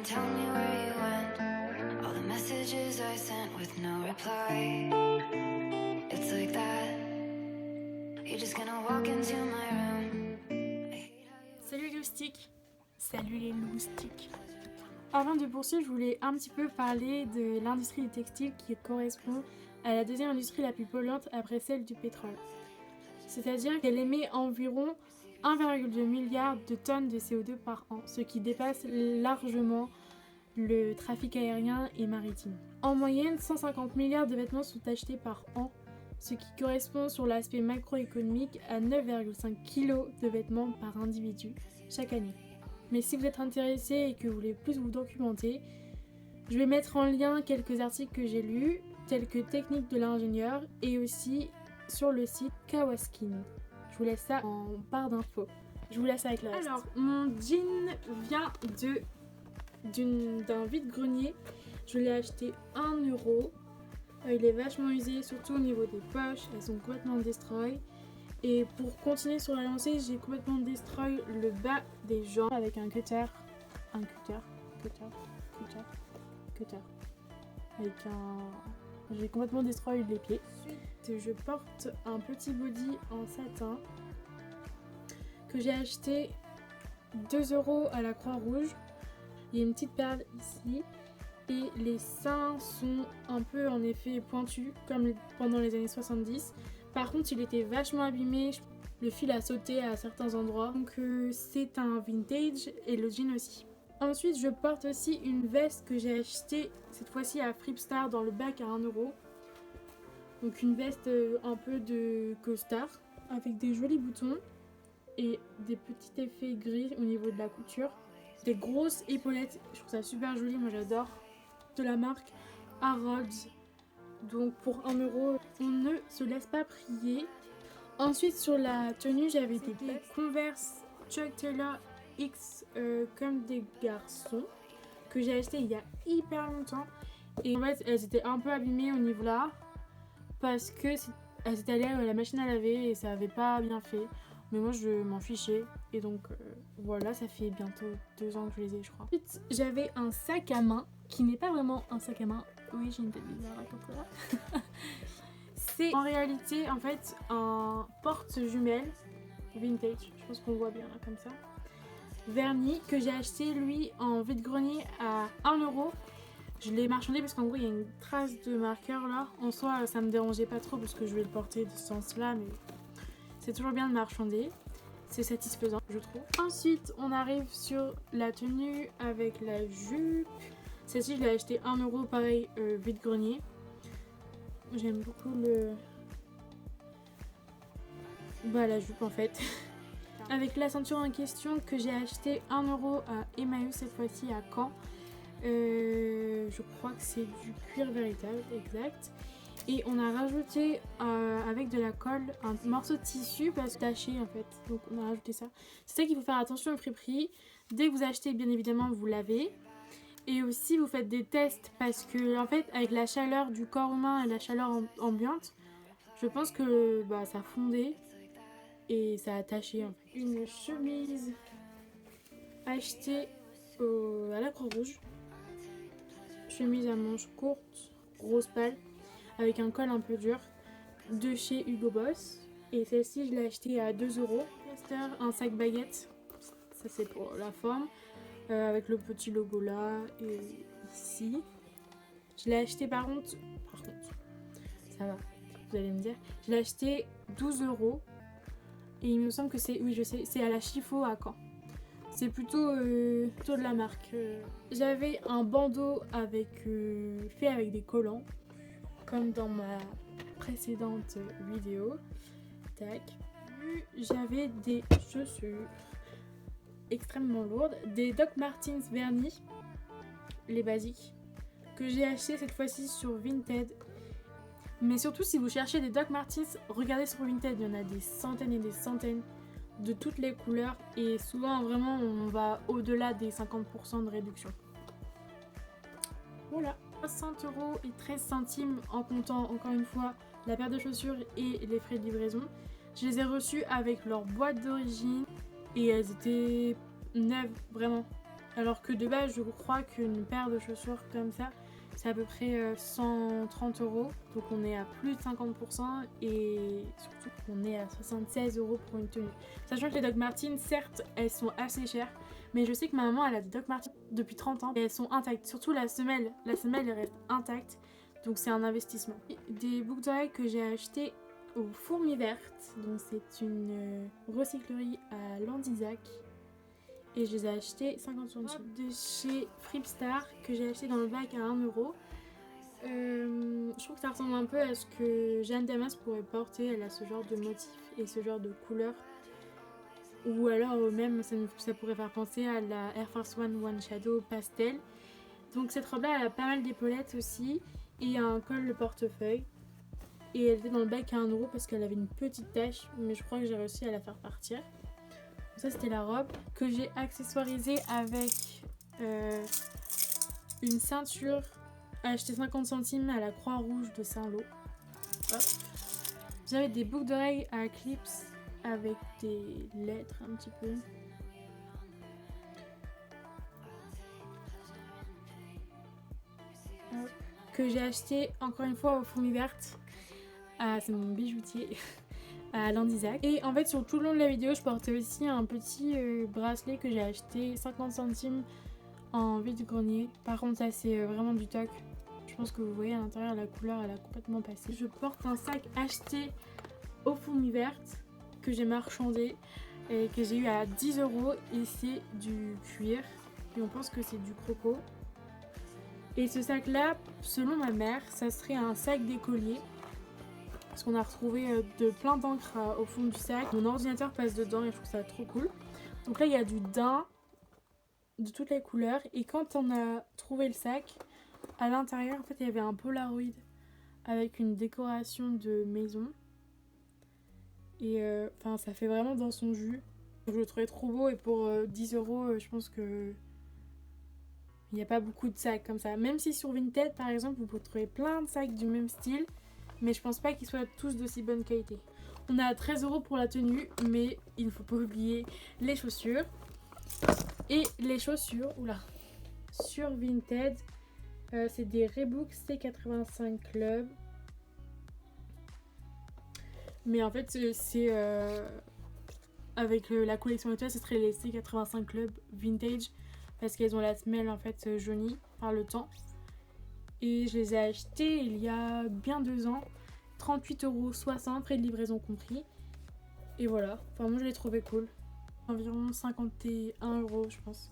and tell me where you went. All the messages I sent with no reply. It's like that. You're just gonna walk into my room. Salut les loustiques. Salut les loustiques. Avant de poursuivre, je voulais un petit peu parler de l'industrie du textile qui correspond à la deuxième industrie la plus polluante après celle du pétrole. C'est-à-dire qu'elle émet environ 1,2 milliard de tonnes de CO2 par an, ce qui dépasse largement le trafic aérien et maritime. En moyenne, 150 milliards de vêtements sont achetés par an, ce qui correspond sur l'aspect macroéconomique à 9,5 kg de vêtements par individu chaque année. Mais si vous êtes intéressé et que vous voulez plus vous documenter, je vais mettre en lien quelques articles que j'ai lus, tels que Technique de l'ingénieur et aussi sur le site Kawaskin. Je vous laisse ça en barre d'infos. Je vous laisse avec le reste. Alors, mon jean vient d'un vide-grenier. Je l'ai acheté 1 euro. Il est vachement usé, surtout au niveau des poches. Elles sont complètement destroy. Et pour continuer sur la lancée, j'ai complètement destroy le bas des jambes avec un cutter. J'ai complètement destroy les pieds. Ensuite, je porte un petit body en satin que j'ai acheté 2 euros à la Croix-Rouge. Il y a une petite perle ici. Et les seins sont un peu en effet pointus comme pendant les années 70. Par contre, il était vachement abîmé. Le fil a sauté à certains endroits. Donc c'est un vintage et le jean aussi. Ensuite, je porte aussi une veste que j'ai achetée cette fois-ci à Fripstar dans le bac à 1 euro. Donc une veste un peu de costard avec des jolis boutons et des petits effets gris au niveau de la couture. Des grosses épaulettes, je trouve ça super joli, moi j'adore. De la marque Harrods. Donc pour 1 euro, on ne se laisse pas prier. Ensuite sur la tenue, j'avais des Converse Chuck Taylor X comme des garçons que j'ai acheté il y a hyper longtemps. Et en fait elles étaient un peu abîmées au niveau là parce que elles étaient allées à la machine à laver et ça avait pas bien fait. Mais moi je m'en fichais et donc voilà, ça fait bientôt 2 ans que je les ai, je crois. Ensuite j'avais un sac à main qui n'est pas vraiment un sac à main. Oui, j'ai une tête bizarre à peu près. C'est en réalité en fait un porte-jumelle vintage, je pense qu'on voit bien là comme ça, vernis, que j'ai acheté lui en vide-grenier à 1 euro. Je l'ai marchandé parce qu'en gros il y a une trace de marqueur là. En soi ça me dérangeait pas trop parce que je vais le porter de ce sens là, mais c'est toujours bien de marchander. C'est satisfaisant je trouve. Ensuite on arrive sur la tenue avec la jupe. Celle-ci je l'ai acheté 1 euro pareil vide-grenier. J'aime beaucoup la jupe en fait. Avec la ceinture en question que j'ai acheté 1 euro à Emmaüs cette fois-ci à Caen. Je crois que c'est du cuir véritable, exact. Et on a rajouté avec de la colle un morceau de tissu parce que taché en fait. Donc on a rajouté ça. C'est ça qu'il faut faire attention au friperie. Dès que vous achetez, bien évidemment, vous lavez. Et aussi vous faites des tests parce que en fait avec la chaleur du corps humain et la chaleur ambiante, je pense que ça fondait et ça a taché en fait. Une chemise achetée à la Croix-Rouge. Chemise à manches courtes, rose pâle, avec un col un peu dur, de chez Hugo Boss. Et celle-ci, je l'ai achetée à 2 euros. Un sac baguette, ça c'est pour la forme, avec le petit logo là et ici. Je l'ai acheté par contre, ça va, vous allez me dire, je l'ai acheté 12 euros. Et il me semble que c'est, oui je sais, c'est à la Chifo à Caen. C'est plutôt de la marque. J'avais un bandeau fait avec des collants, comme dans ma précédente vidéo. Tac. J'avais des chaussures extrêmement lourdes, des Doc Martens vernis, les basiques, que j'ai acheté cette fois-ci sur Vinted. Mais surtout si vous cherchez des Doc Martens, regardez sur Vinted, il y en a des centaines et des centaines de toutes les couleurs et souvent vraiment on va au-delà des 50% de réduction. Voilà, 60 euros et 13 centimes en comptant encore une fois la paire de chaussures et les frais de livraison. Je les ai reçues avec leur boîte d'origine et elles étaient neuves, vraiment. Alors que de base, je crois qu'une paire de chaussures comme ça, c'est à peu près 130 euros. Donc on est à plus de 50% et surtout qu'on est à 76 euros pour une tenue. Sachant que les Doc Martens, certes, elles sont assez chères. Mais je sais que ma maman, elle a des Doc Martens depuis 30 ans et elles sont intactes. Surtout la semelle. La semelle, elle reste intacte. Donc c'est un investissement. Des boucles d'oreilles que j'ai achetées aux Fourmis Vertes. Donc c'est une recyclerie à Landizac. Et je les ai achetés 50 centimes. De chez Fripstar que j'ai acheté dans le bac à 1 euro. Je trouve que ça ressemble un peu à ce que Jeanne Damas pourrait porter. Elle a ce genre de motif et ce genre de couleur. Ou alors même ça pourrait faire penser à la Air Force One Shadow pastel. Donc cette robe là elle a pas mal d'épaulettes aussi. Et un col portefeuille. Et elle était dans le bac à 1 euro parce qu'elle avait une petite tache. Mais je crois que j'ai réussi à la faire partir. Ça c'était la robe que j'ai accessoirisée avec une ceinture achetée 50 centimes à la Croix-Rouge de Saint-Lô. J'avais des boucles d'oreilles à clips avec des lettres un petit peu. Que j'ai acheté encore une fois aux Fourmis Vertes. C'est mon bijoutier. À Landizac. Et en fait sur tout le long de la vidéo je portais aussi un petit bracelet que j'ai acheté 50 centimes en vide-grenier. Par contre ça c'est vraiment du toc. Je pense que vous voyez à l'intérieur la couleur elle a complètement passé. Je porte un sac acheté aux Fourmis Vertes que j'ai marchandé et que j'ai eu à 10 euros et c'est du cuir et on pense que c'est du croco. Et ce sac là selon ma mère ça serait un sac d'écolier. Parce qu'on a retrouvé de plein d'encre au fond du sac. Mon ordinateur passe dedans et je trouve ça trop cool. Donc là il y a du daim de toutes les couleurs. Et quand on a trouvé le sac, à l'intérieur en fait il y avait un Polaroid avec une décoration de maison. Et enfin ça fait vraiment dans son jus. Je le trouvais trop beau et pour 10 euros je pense que il n'y a pas beaucoup de sacs comme ça. Même si sur Vinted par exemple vous pouvez trouver plein de sacs du même style. Mais je pense pas qu'ils soient tous d'aussi bonne qualité. On a 13 euros pour la tenue, mais il ne faut pas oublier les chaussures. Et les chaussures, oula, sur Vinted, c'est des Reebok C85 Club. Mais en fait, c'est avec la collection actuelle, ce serait les C85 Club Vintage. Parce qu'elles ont la semelle en fait jaunie par le temps. Et je les ai achetées il y a bien 2 ans. 38,60 €, frais de livraison compris. Et voilà. Enfin, moi je les trouvais cool. Environ 51 € je pense.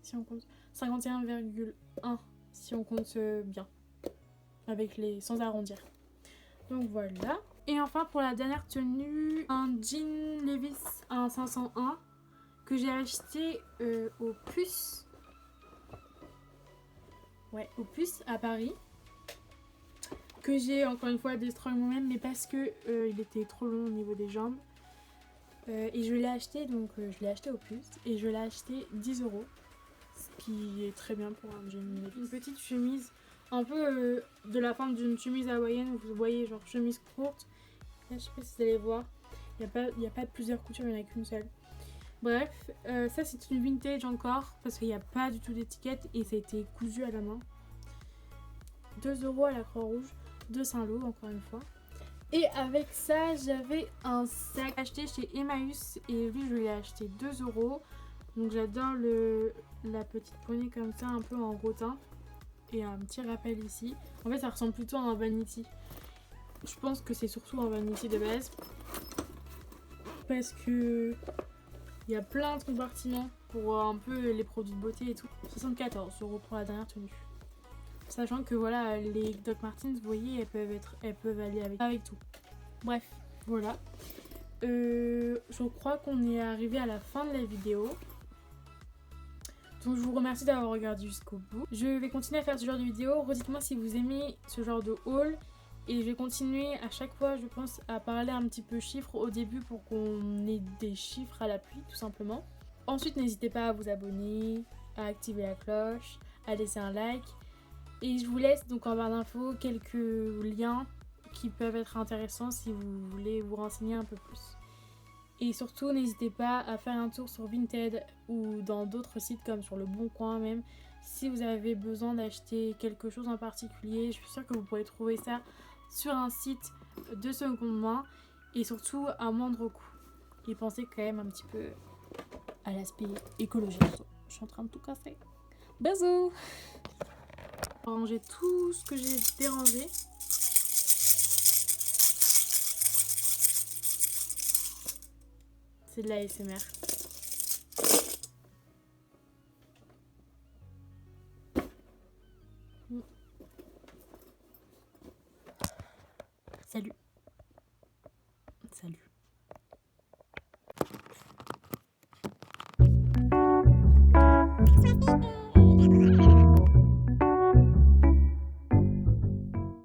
Si on compte. 51,1 si on compte bien. Avec les sans arrondir. Donc voilà. Et enfin pour la dernière tenue, un jean Levi's 501 que j'ai acheté au Puce. Ouais, au Puce à Paris. Que j'ai encore une fois destroy moi-même, mais parce que il était trop long au niveau des jambes. Et je l'ai acheté, donc je l'ai acheté au Puce. Et je l'ai acheté 10 €. Ce qui est très bien pour un jean. Une petite chemise, un peu de la forme d'une chemise hawaïenne. Vous voyez, genre chemise courte. Là, je sais pas si vous allez voir. Il n'y a pas plusieurs coutures, il n'y en a qu'une seule. Bref, ça c'est une vintage encore. Parce qu'il n'y a pas du tout d'étiquette. Et ça a été cousu à la main. 2 € à la Croix-Rouge. De Saint-Lô encore une fois. Et avec ça j'avais un sac acheté chez Emmaüs et lui je l'ai acheté 2 €. Donc j'adore la petite poignée comme ça un peu en rotin. Et un petit rappel ici. En fait ça ressemble plutôt à un vanity. Je pense que c'est surtout un vanity de base. Parce que il y a plein de compartiments pour un peu les produits de beauté et tout. 74 € pour la dernière tenue. Sachant que voilà, les Doc Martens, vous voyez, elles peuvent aller avec tout. Bref, voilà. Je crois qu'on est arrivé à la fin de la vidéo. Donc je vous remercie d'avoir regardé jusqu'au bout. Je vais continuer à faire ce genre de vidéo. Redites-moi si vous aimez ce genre de haul. Et je vais continuer à chaque fois, je pense, à parler un petit peu chiffres au début pour qu'on ait des chiffres à l'appui, tout simplement. Ensuite, n'hésitez pas à vous abonner, à activer la cloche, à laisser un like. Et je vous laisse donc en barre d'infos quelques liens qui peuvent être intéressants si vous voulez vous renseigner un peu plus. Et surtout, n'hésitez pas à faire un tour sur Vinted ou dans d'autres sites comme sur Le Bon Coin même. Si vous avez besoin d'acheter quelque chose en particulier, je suis sûre que vous pourrez trouver ça sur un site de seconde main et surtout à moindre coût. Et pensez quand même un petit peu à l'aspect écologique. Je suis en train de tout casser. Bisous! On va ranger tout ce que j'ai dérangé. C'est de la ASMR. Salut!